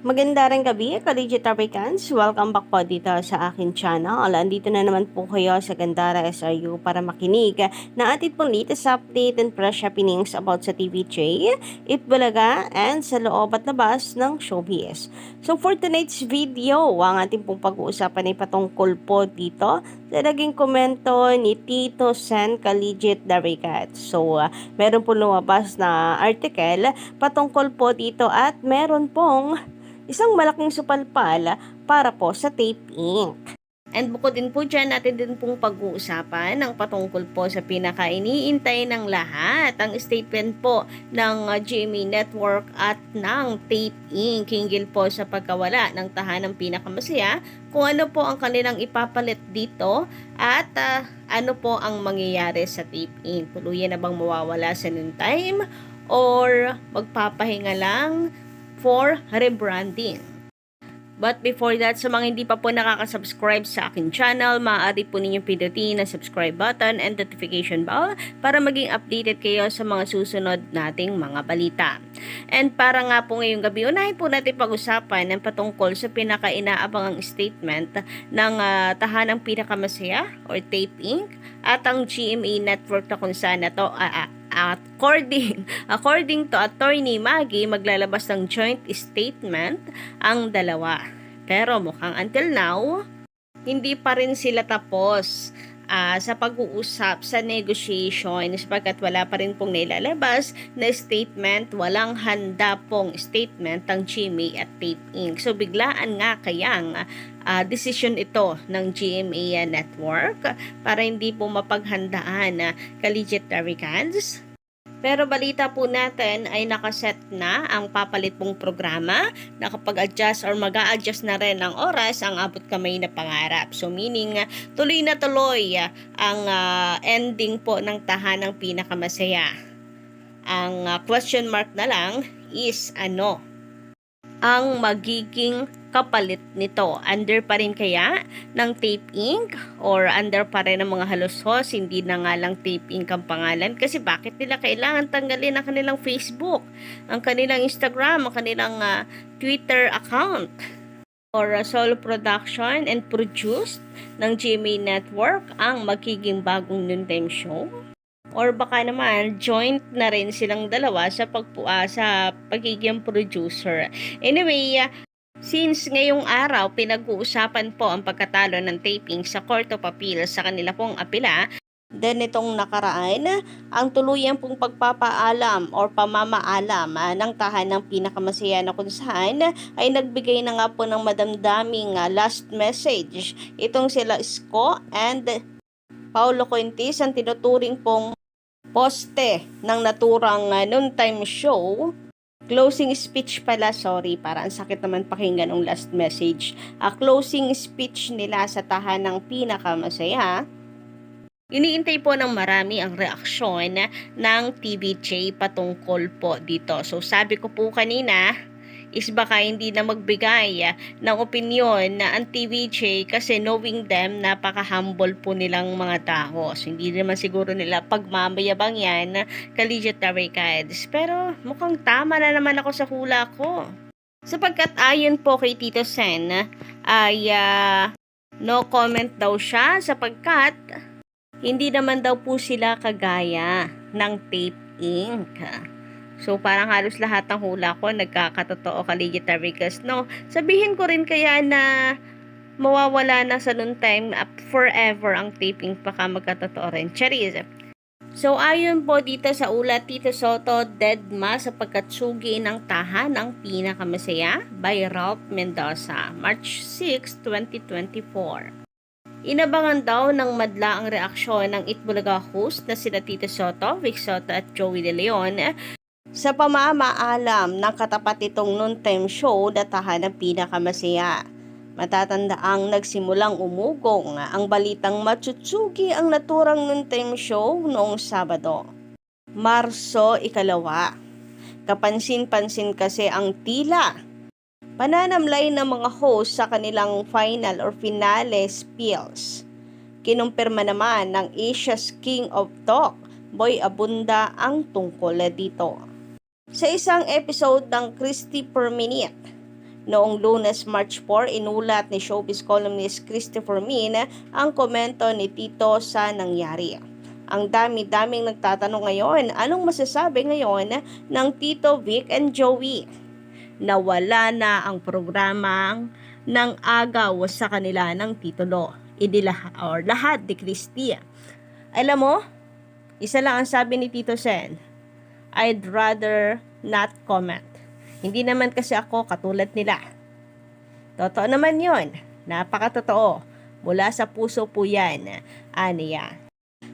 Maganda rin gabi, ka-Legit Africans. Welcome back po dito sa akin channel. Andito na naman po kayo sa Gandara SRU para makinig na atin pong latest update and fresh happenings about sa TVJ, Itbulaga, and sa loob at labas ng showbiz. So for tonight's video, ang ating pong pag-uusapan ay patungkol po dito sa naging komento ni Tito Sen ka-Legit Africans. So meron po lumabas na article patungkol po dito at meron pong isang malaking supalpal para po sa Tape Inc. And bukod din po dyan, natin din pong pag-uusapan ng patungkol po sa pinaka-iniintay ng lahat, ang statement po ng GMA Network at ng Tape Inc. Hinggil po sa pagkawala ng tahanang pinakamasaya, kung ano po ang kanilang ipapalit dito at ano po ang mangyayari sa Tape Inc. Tuluyan na bang mawawala sa noontime or magpapahinga lang for rebranding. But before that, sa mga hindi pa po nakaka-subscribe sa akin channel, maaari po ninyong pindutin ang subscribe button and notification bell para maging updated kayo sa mga susunod nating mga balita. And para nga po ngayong gabi, unahin po natin pag-usapan ng patungkol sa pinaka-inaabangang statement ng tahanang pinakamasaya or Tape Inc. at ang GMA Network na kung saan na to according to Attorney Maggie, maglalabas ng joint statement ang dalawa. Pero mukhang until now, hindi pa rin sila tapos sa pag-uusap, sa negotiation, sapagkat wala pa rin pong nilalabas na statement, walang handa pong statement ng GMA at Tape Inc. So biglaan nga kayang decision ito ng GMA Network para hindi po mapaghandaan ka-Legit Africans. Pero balita po natin ay nakaset na ang papalit pong programa, nakapag-adjust or mag-a-adjust na rin ang oras ang abot kamay na pangarap. So meaning tuloy na tuloy ang ending po ng tahanang pinakamasaya. Ang question mark na lang is ano ang magiging kapalit nito? Under pa rin kaya ng Tape Inc. or under pa rin ng mga halusos, hindi na nga lang Tape Inc. ang pangalan? Kasi bakit nila kailangan tanggalin ang kanilang Facebook, ang kanilang Instagram, ang kanilang Twitter account? Or solo production and produced ng GMA Network ang magiging bagong noontime show? Or baka naman joint na rin silang dalawa sa pagiging producer. Anyway, since ngayong araw pinag-uusapan po ang pagkatalo ng taping sa Court of Appeal sa kanila pong apela, then itong nakaraan, ang tuluyang pong pagpapaalam or pamamaalam ng tahanang pinakamasaya na kung saan ay nagbigay na nga po ng madamdaming last message. Itong sila Isko and Paulo Coentis ang tinuturing pong poste ng naturang noontime show. Closing speech pala, sorry, para ang sakit naman pakinggan ng last message. Closing speech nila sa tahanang pinakamasaya. Iniintay po ng marami ang reaksyon ng TVJ patungkol po dito. So sabi ko po kanina, is baka hindi na magbigay ng opinyon na ang TVJ kasi knowing them, napaka-humble po nilang mga tao. So, hindi naman siguro nila pagmamayabang yan, ka-Legit Africans. Pero mukhang tama na naman ako sa hula ko. Sapagkat ayon po kay Tito Sen, ay no comment daw siya sapagkat hindi naman daw po sila kagaya ng Tape Inc. So, parang halos lahat ng hula ko nagkakatotoo, ka-Legit Africans. No, sabihin ko rin kaya na mawawala na sa noontime forever ang taping baka magkatotoo rin. Charis. So, ayon po dito sa ulat, Tito Soto, deadma sa pagkatsugi ng tahanang pinakamasaya by Ralph Mendoza, March 6, 2024. Inabangan daw ng madla ang reaksyon ng Itbulaga host na sina Tito Soto, Vic Soto at Joey De Leon sa pamamaalam ng katapat nitong noontime show na tahanang pinakamasaya. Matatandaang nagsimulang umugong ang balitang matsutsugi ang naturang noontime show noong Sabado, Marso 2. Kapansin-pansin kasi ang tila pananamlay ng mga host sa kanilang final or finale spills. Kinumpirma naman ng Asia's King of Talk, Boy Abunda, ang tungkol dito. Sa isang episode ng Christy Per Minute, Noong Lunes, March 4, inulat ni showbiz columnist Christopher Min ang komento ni Tito sa nangyari. Ang dami-daming nagtatanong ngayon, anong masasabi ngayon ng Tito Vic and Joey? Nawala na ang programang ng agaw sa kanila ng titulo. Lahat ni Christy. Alam mo, isa lang ang sabi ni Tito Sen, I'd rather not comment. Hindi naman kasi ako katulad nila. Totoo naman yon. Napakatotoo. Mula sa puso po yan, aniya.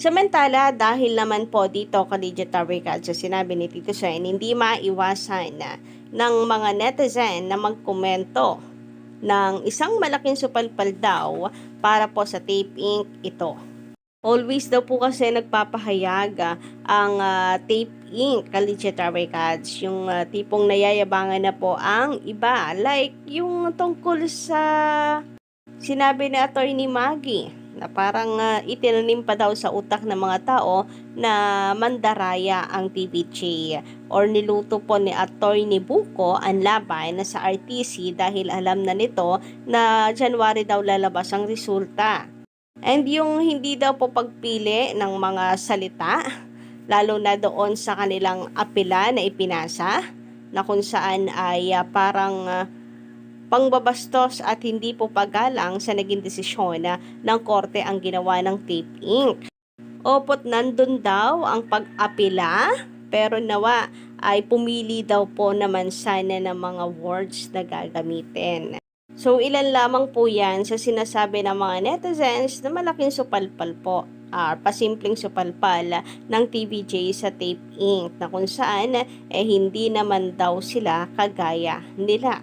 Samantala, dahil naman po dito ka-legit Ricards sa sinabi ni Tito Sen, hindi maiwasan ng mga netizen na magkomento ng isang malaking supalpal daw para po sa Tape Inc. ito. Always daw po kasi nagpapahayag ang Tape Inc. ka-legit Ricards, yung tipong nayayabangan na po ang iba. Like yung tungkol sa sinabi ni Attorney Maggie na parang itinanim pa daw sa utak ng mga tao na mandaraya ang TVJ or niluto po ni Attorney Buko ang laban na sa RTC dahil alam na nito na January daw lalabas ang resulta. And yung hindi daw po pagpili ng mga salita, lalo na doon sa kanilang apela na ipinasa, na kung saan ay parang pangbabastos at hindi po paggalang sa naging desisyon ng korte ang ginawa ng Tape Inc. Opot nandun daw ang pag-apela, pero nawa ay pumili daw po naman sana ng mga words na gagamitin. So ilan lamang po yan sa sinasabi ng mga netizens na malaking supalpal po, pasimpleng supalpal ng TVJ sa Tape Inc. na kung saan hindi naman daw sila kagaya nila.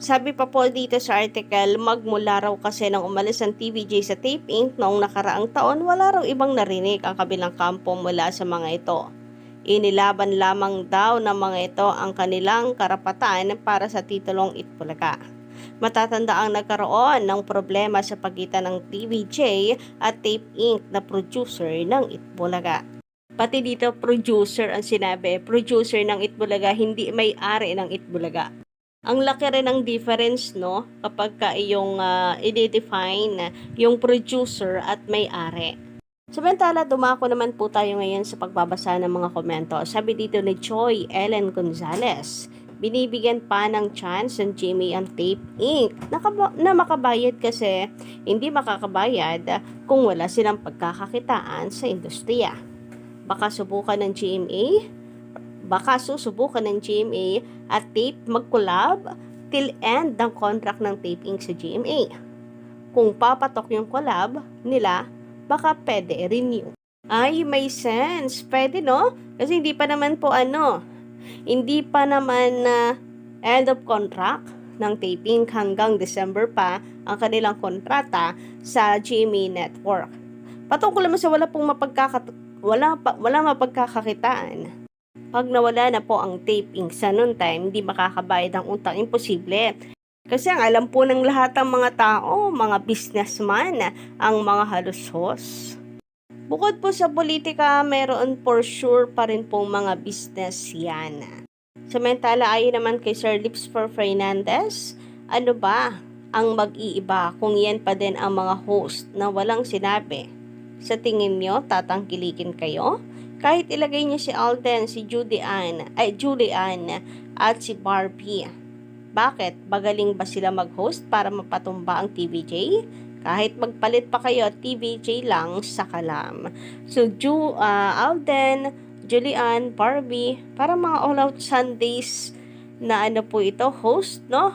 Sabi pa po dito sa article, magmula raw kasi nang umalis ang TVJ sa Tape Inc. noong nakaraang taon, wala raw ibang narinig ang kabilang kampo mula sa mga ito. Inilaban lamang daw ng mga ito ang kanilang karapatan para sa titulong Itbulaga. Matatanda ang nagkaroon ng problema sa pagitan ng TVJ at Tape Inc. na producer ng Itbulaga. Pati dito producer ang sinabi, producer ng Itbulaga, hindi may-ari ng Itbulaga. Ang laki rin ng difference, no, kapag ka iyong i-define yung producer at may-ari. Samantala, dumako naman po tayo ngayon sa pagbabasa ng mga komento. Sabi dito ni Joy Ellen Gonzalez, binibigyan pa ng chance ng GMA ang Tape Inc. na makabayad kasi hindi makakabayad kung wala silang pagkakakitaan sa industriya. Baka susubukan ng GMA at Tape mag-collab till end ng contract ng Tape Inc. sa GMA. Kung papatok yung collab nila, baka pwede renew. Ay, may sense. Pwede, no? Kasi hindi pa naman end of contract ng Tape Inc. hanggang December pa ang kanilang kontrata sa GMA Network. Patungkol naman sa wala mapagkakakitaan. Pag nawala na po ang Tape Inc. sa noon time, hindi makakabayad ang utang, imposible. Kasi ang alam po ng lahat ng mga tao, mga businessman, ang mga halusos. Bukod po sa politika, meron for sure pa rin pong mga business yan. Samantala, ayon naman kay Sir Lipsper Fernandez, ano ba ang mag-iiba kung yan pa din ang mga host na walang sinabi? Sa tingin nyo, tatangkilikin kayo? Kahit ilagay niya si Alden, si Julian at si Barbie. Bakit? Bagaling ba sila mag-host para mapatumba ang TVJ? Kahit magpalit pa kayo, TVJ lang sa kalam. So, Alden, Julian, Barbie, para mga all-out Sundays na po ito, host, no?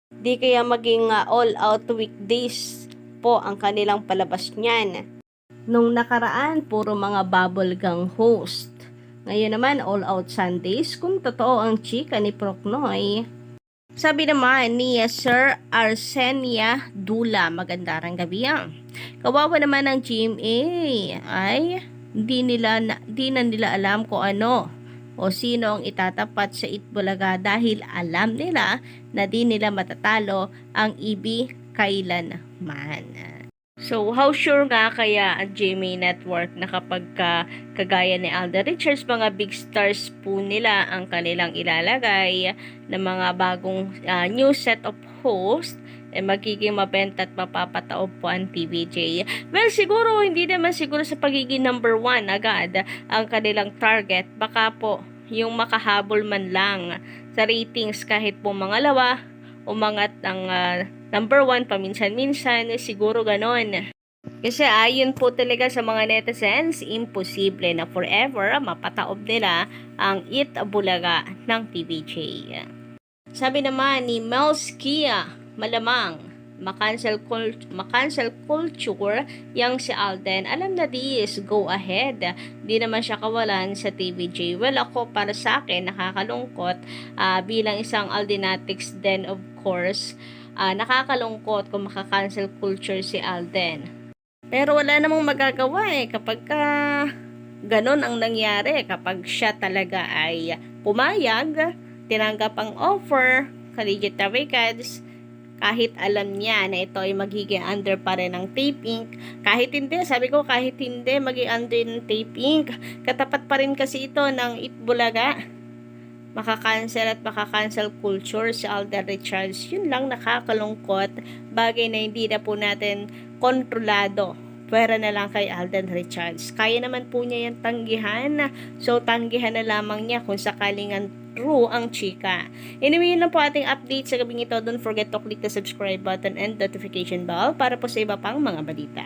Di kaya maging all-out weekdays po ang kanilang palabas niyan. Nung nakaraan, puro mga bubblegang host. Ngayon naman, all-out Sundays, kung totoo ang chika ni Procnoy. Sabi naman ni Sir Arsenia Dula, magandang gabi yan. Kawawa naman ang GMA, ay di na nila alam kung ano o sino ang itatapat sa Itbulaga dahil alam nila na di nila matatalo ang IBI kailanman. So, how sure nga kaya ang GMA Network na kapag kagaya ni Alden Richards, mga big stars po nila ang kanilang ilalagay na mga bagong new set of host, magiging mabenta at mapapataob po ang TVJ. Well, siguro, hindi naman siguro sa pagiging number 1 agad ang kanilang target. Baka po, yung makahabol man lang sa ratings kahit po mga lawa, umangat ang number 1 paminsan-minsan, siguro ganon. Kasi ayon po talaga sa mga netizens, imposible na forever mapataob nila ang Eat Bulaga ng TVJ. Sabi naman ni Mels Kia, malamang makancel culture yang si Alden. Alam na this, go ahead. Di naman siya kawalan sa TVJ. Well, ako para sa akin, nakakalungkot bilang isang Aldenatics then of course, nakakalungkot kung makakancel culture si Alden. Pero wala namang magagawa kapag ganon ang nangyari, kapag siya talaga ay pumayag, tinanggap ang offer, Collegiate Records, kahit alam niya na ito ay magiging under pa rin ng taping, kahit hindi, sabi ko kahit hindi magiging under ng taping, katapat pa rin kasi ito ng Itbulaga. Makakancel at makakancel culture si Alden Richards. Yun lang nakakalungkot, bagay na hindi na po natin kontrolado. Pwera na lang kay Alden Richards. Kaya naman po niya yung tanggihan. So, tanggihan na lamang niya kung sakaling true ang chika. Anyway, yun lang po ating update sa gabing ito. Don't forget to click the subscribe button and notification bell para po sa iba pang mga balita.